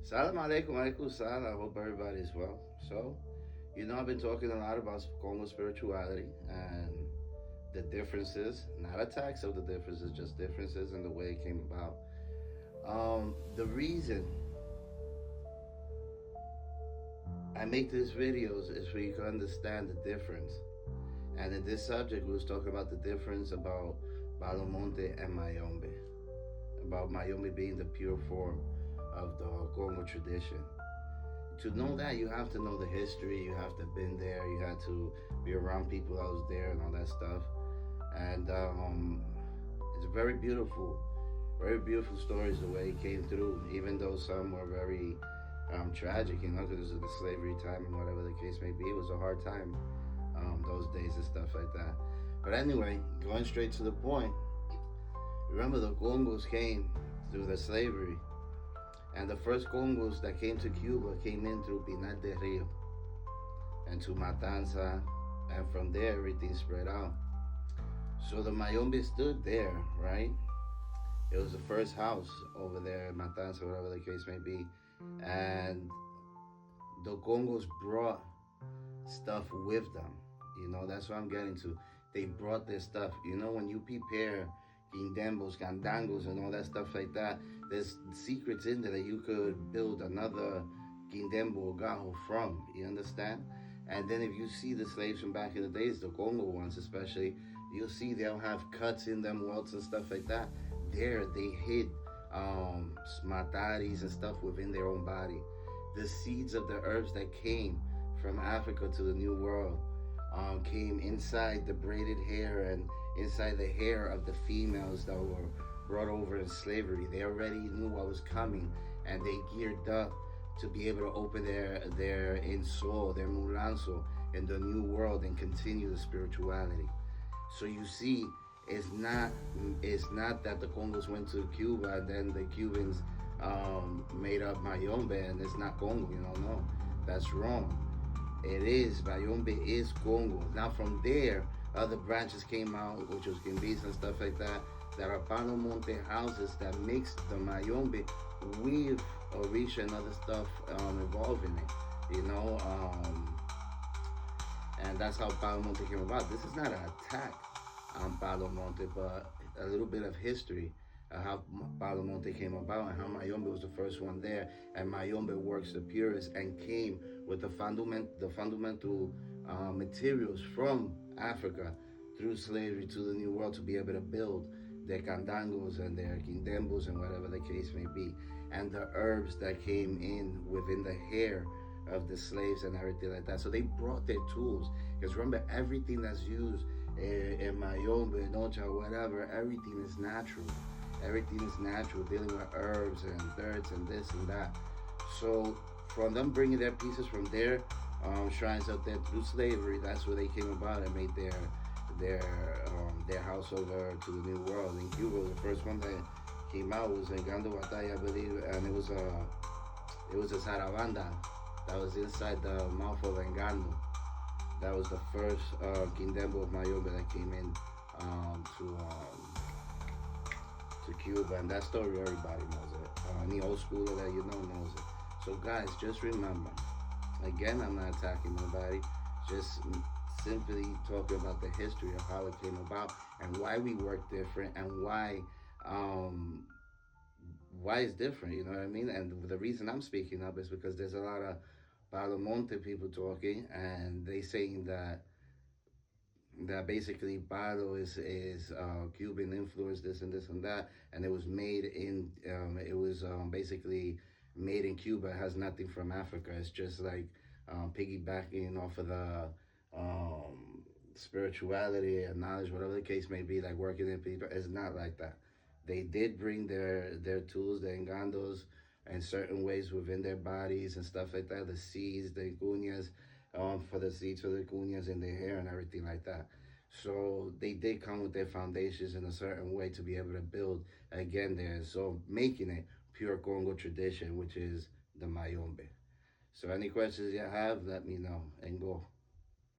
Salam alaikum, alaikum salam. I hope everybody is well. So, I've been talking a lot about Congo spirituality and the differences, not attacks of the differences, just differences in the way it came about. The reason I make these videos is for you to understand the difference. And in this subject, we was talking about the difference about Monte and mayombe, about mayombe being the pure form of the Congo tradition. To know that, you have to know the history, you have to have been there, you had to be around people that was there and all that stuff. And it's very beautiful stories the way it came through, even though some were very tragic, because it was the slavery time and whatever the case may be. It was a hard time those days and stuff like that. But anyway, going straight to the point, remember the Congos came through the slavery, and the first Congos that came to Cuba came in through Pinar del Rio and to Matanza, and from there everything spread out. So the mayombe stood there, right? It was the first house over there in Matanza, whatever the case may be. And the Congos brought stuff with them. That's what I'm getting to. They brought their stuff. When you prepare guindembos, candangos, and all that stuff like that, there's secrets in there that you could build another guindembo or gajo from. You understand? And then if you see the slaves from back in the days, the Congo ones especially, you'll see they'll have cuts in them, welts and stuff like that. There, they hid mataris and stuff within their own body. The seeds of the herbs that came from Africa to the New World came inside the braided hair and inside the hair of the females that were brought over in slavery. They already knew what was coming, and they geared up to be able to open their insoul, their mulanso in the New World and continue the spirituality. So you see, it's not that the Congos went to Cuba and then the Cubans made up mayombe and it's not Congo. No, that's wrong. It is, mayombe is Congo. Now from there, other branches came out, which was Gimbis and stuff like that. There are palo Monte houses that mix the mayombe with orisha and other stuff involved in it. And that's how palo Monte came about. This is not an attack on palo Monte, but a little bit of history of how palo Monte came about and how mayombe was the first one there. And mayombe works the purest and came with the fundamental materials from Africa through slavery to the New World to be able to build their candangos and their guindembos and whatever the case may be. And the herbs that came in within the hair of the slaves and everything like that. So they brought their tools. Because remember, everything that's used in mayombe, nocha, whatever, everything is natural. Everything is natural, dealing with herbs and dirt and this and that. So from them bringing their pieces from their shrines out there through slavery, that's where they came about and made their house over to the New World. In Cuba, the first one that came out was in Gando Batalla, I believe, and it was a sarabanda that was inside the mouth of Engano. That was the first guindembo of mayombe that came in to Cuba, and that story everybody knows it. Any old schooler that knows it. So guys, just remember, again, I'm not attacking nobody, just simply talking about the history of how it came about and why we work different and why it's different, you know what I mean? And the reason I'm speaking up is because there's a lot of Palo Monte people talking, and they saying that basically palo is Cuban influence, this and this and that, and it was basically made in Cuba. It has nothing from Africa. It's just like piggybacking off of the spirituality and knowledge, whatever the case may be, like working in people. It's not like that. They did bring their tools, the engandos, in certain ways within their bodies and stuff like that. The seeds, the cuñas, for the seeds for the cuñas in their hair and everything like that. So they did come with their foundations in a certain way to be able to build again there. So making it pure Congo tradition, which is the mayombe. So any questions you have, let me know and go.